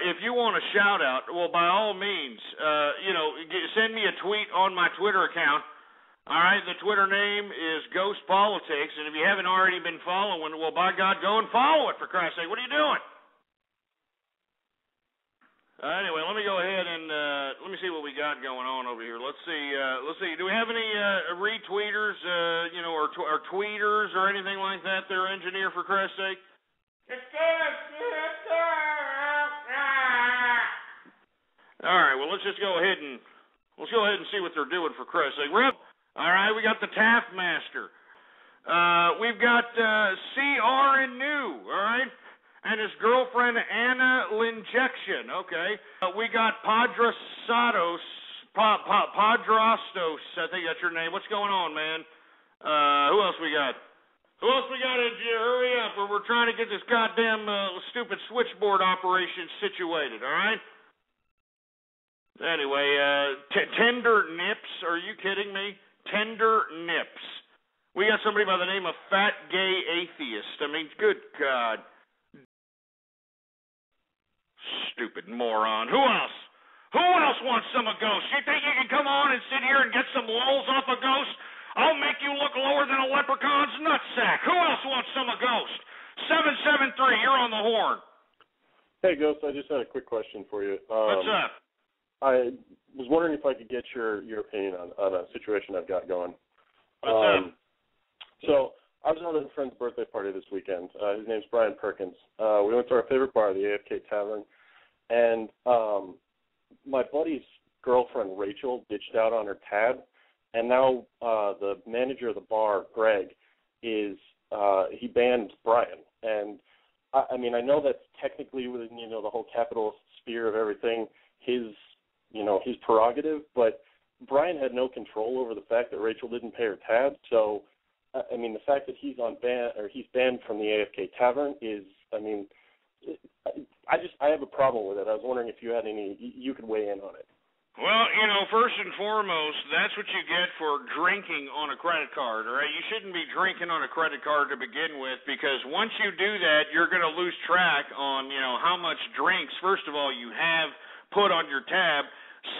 if you want a shout-out, well, by all means, send me a tweet on my Twitter account. All right, the Twitter name is Ghost Politics, and if you haven't already been following, well, by God, go and follow it, for Christ's sake. What are you doing? Anyway, let me go ahead and let me see what we got going on over here. Let's see. Do we have any retweeters, or tweeters or anything like that there, engineer, for Christ's sake? All right, well, let's go ahead and see what they're doing, for Christ's sake. All right, we got the Taskmaster. We've got CR and New, all right, and his girlfriend Anna Linjection, okay. We got Padrastos, I think that's your name. What's going on, man? Who else we got? Engineer? Hurry up, or we're trying to get this goddamn stupid switchboard operation situated, all right? Anyway, Tender Nips, are you kidding me? Tender Nips. We got somebody by the name of Fat Gay Atheist. I mean, good God. Stupid moron. Who else? Who else wants some of Ghost? You think you can come on and sit here and get some lulls off of Ghost? I'll make you look lower than a leprechaun's nutsack. Who else wants some of Ghost? 773, you're on the horn. Hey, Ghost, I just had a quick question for you. What's up? I was wondering if I could get your opinion on a situation I've got going. What's up? So I was at a friend's birthday party this weekend. His name's Brian Perkins. We went to our favorite bar, the AFK Tavern, and my buddy's girlfriend, Rachel, ditched out on her tab, and now the manager of the bar, Greg, he banned Brian. And, I mean, I know that's technically within, the whole capitalist sphere of everything, his prerogative, but Brian had no control over the fact that Rachel didn't pay her tab. So, I mean, the fact that he's banned from the AFK Tavern is, I mean, I have a problem with it. I was wondering if you could weigh in on it. Well, first and foremost, that's what you get for drinking on a credit card, all right? You shouldn't be drinking on a credit card to begin with, because once you do that, you're going to lose track on, how much drinks, first of all, you have put on your tab.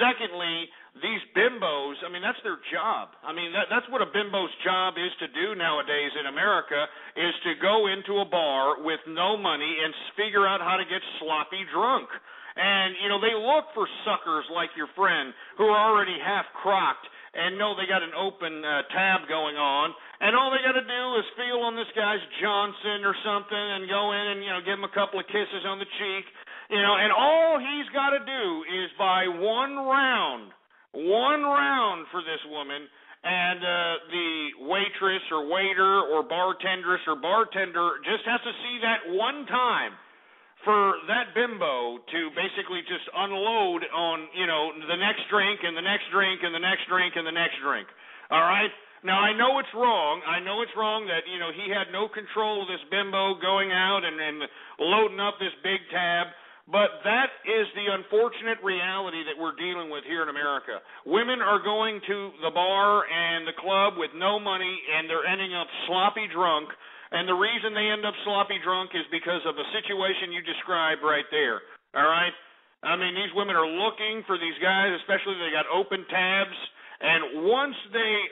Secondly, these bimbos, I mean, that's their job. I mean, that's what a bimbo's job is to do nowadays in America, is to go into a bar with no money and figure out how to get sloppy drunk. And, they look for suckers like your friend who are already half-crocked and know they got an open tab going on, and all they got to do is feel on this guy's Johnson or something and go in and, give him a couple of kisses on the cheek, and all he's got to do is buy one round for this woman, and the waitress or waiter or bartendress or bartender just has to see that one time for that bimbo to basically just unload on, the next drink and the next drink and the next drink and the next drink. All right? Now, I know it's wrong. That, he had no control of this bimbo going out and loading up this big tab. But that is the unfortunate reality that we're dealing with here in America. Women are going to the bar and the club with no money, and they're ending up sloppy drunk. And the reason they end up sloppy drunk is because of the situation you described right there. All right? I mean, these women are looking for these guys, especially they got open tabs. And once they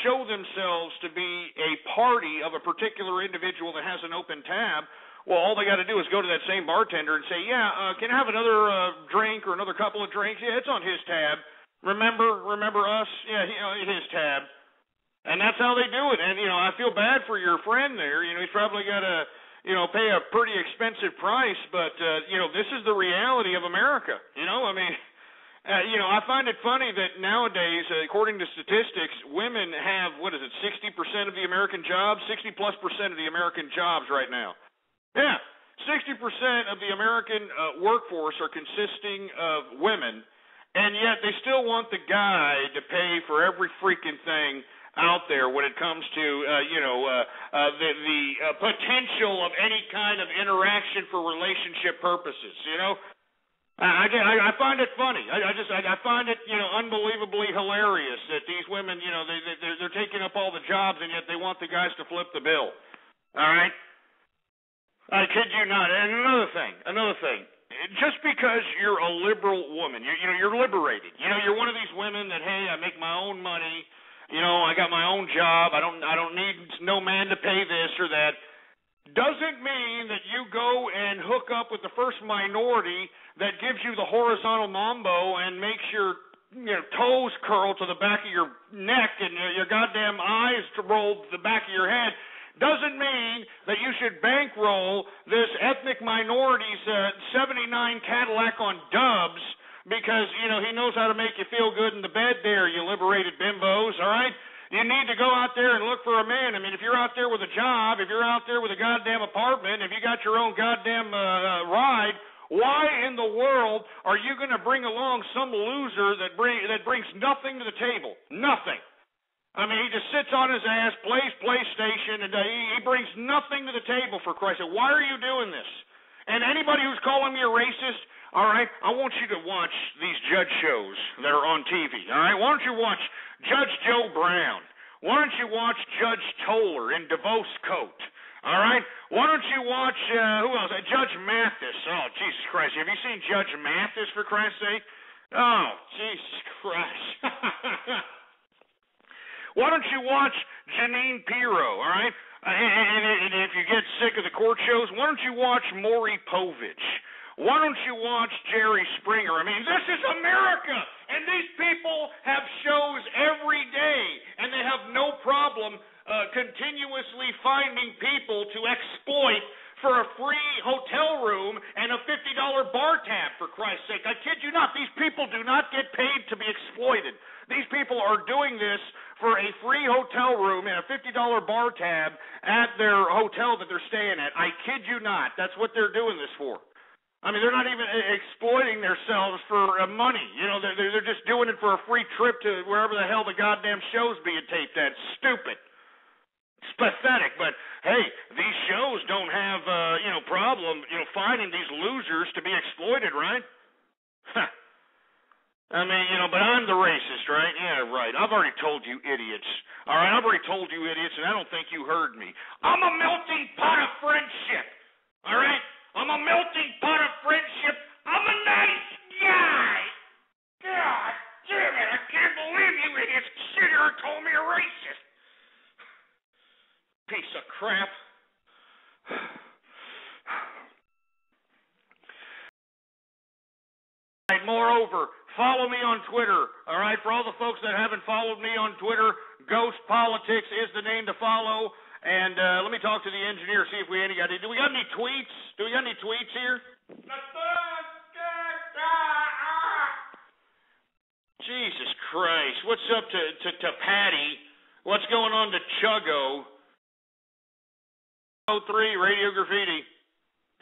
show themselves to be a party of a particular individual that has an open tab, well, all they got to do is go to that same bartender and say, can I have another drink or another couple of drinks? Yeah, it's on his tab. Remember us? Yeah, his tab. And that's how they do it. And, I feel bad for your friend there. He's probably got to, pay a pretty expensive price. But, this is the reality of America. I find it funny that nowadays, according to statistics, women have, 60% of the American jobs? 60+% of the American jobs right now. Yeah, 60% of the American workforce are consisting of women, and yet they still want the guy to pay for every freaking thing out there when it comes to, the potential of any kind of interaction for relationship purposes, I find it funny. I find it, unbelievably hilarious that these women, they're taking up all the jobs, and yet they want the guys to flip the bill. All right? I kid you not. And another thing, just because you're a liberal woman, you're liberated. You're one of these women that, hey, I make my own money. I got my own job. I don't need no man to pay this or that. Doesn't mean that you go and hook up with the first minority that gives you the horizontal mambo and makes your toes curl to the back of your neck and your goddamn eyes to roll to the back of your head. Doesn't mean that you should bankroll this ethnic minority's 79 Cadillac on dubs because, he knows how to make you feel good in the bed there, you liberated bimbos, all right? You need to go out there and look for a man. I mean, if you're out there with a job, if you're out there with a goddamn apartment, if you got your own goddamn ride, why in the world are you going to bring along some loser that brings nothing to the table? Nothing. I mean, he just sits on his ass, plays PlayStation, and he brings nothing to the table, for Christ's sake. Why are you doing this? And anybody who's calling me a racist, all right, I want you to watch these judge shows that are on TV, all right? Why don't you watch Judge Joe Brown? Why don't you watch Judge Toller in DeVos coat? All right? Why don't you watch, who else? Judge Mathis. Oh, Jesus Christ. Have you seen Judge Mathis, for Christ's sake? Oh, Jesus Christ. Why don't you watch Janine Pirro, all right? And if you get sick of the court shows, why don't you watch Maury Povich? Why don't you watch Jerry Springer? I mean, this is America, and these people have shows every day, and they have no problem continuously finding people to exploit for a free hotel room and a $50 bar tab, for Christ's sake. I kid you not. These people do not get paid to be exploited. These people are doing this for a free hotel room and a $50 bar tab at their hotel that they're staying at. I kid you not. That's what they're doing this for. I mean, they're not even exploiting themselves for money. They're just doing it for a free trip to wherever the hell the goddamn show's being taped at. Stupid. It's pathetic. But, hey, these shows don't have, problem, finding these losers to be exploited, right? Huh. I mean, but I'm the racist, right? Yeah, right. I've already told you idiots. All right, I've already told you idiots, and I don't think you heard me. I'm a melting pot of friendship. All right? I'm a melting pot of friendship. I'm a nice guy. God damn it. I can't believe you idiots sit here and call me a racist. Piece of crap. Moreover, follow me on Twitter. All right, for all the folks that haven't followed me on Twitter, Ghost Politics is the name to follow. And let me talk to the engineer, see if we got any. Do we got any tweets? Do we got any tweets here? Jesus Christ. What's up to Patty? What's going on to Chuggo? 03, Radio Graffiti.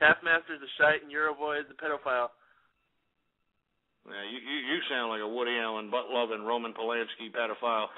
Taskmaster's a shite and Euroboy is a pedophile. Yeah, you sound like a Woody Allen, butt-loving, Roman Polanski pedophile.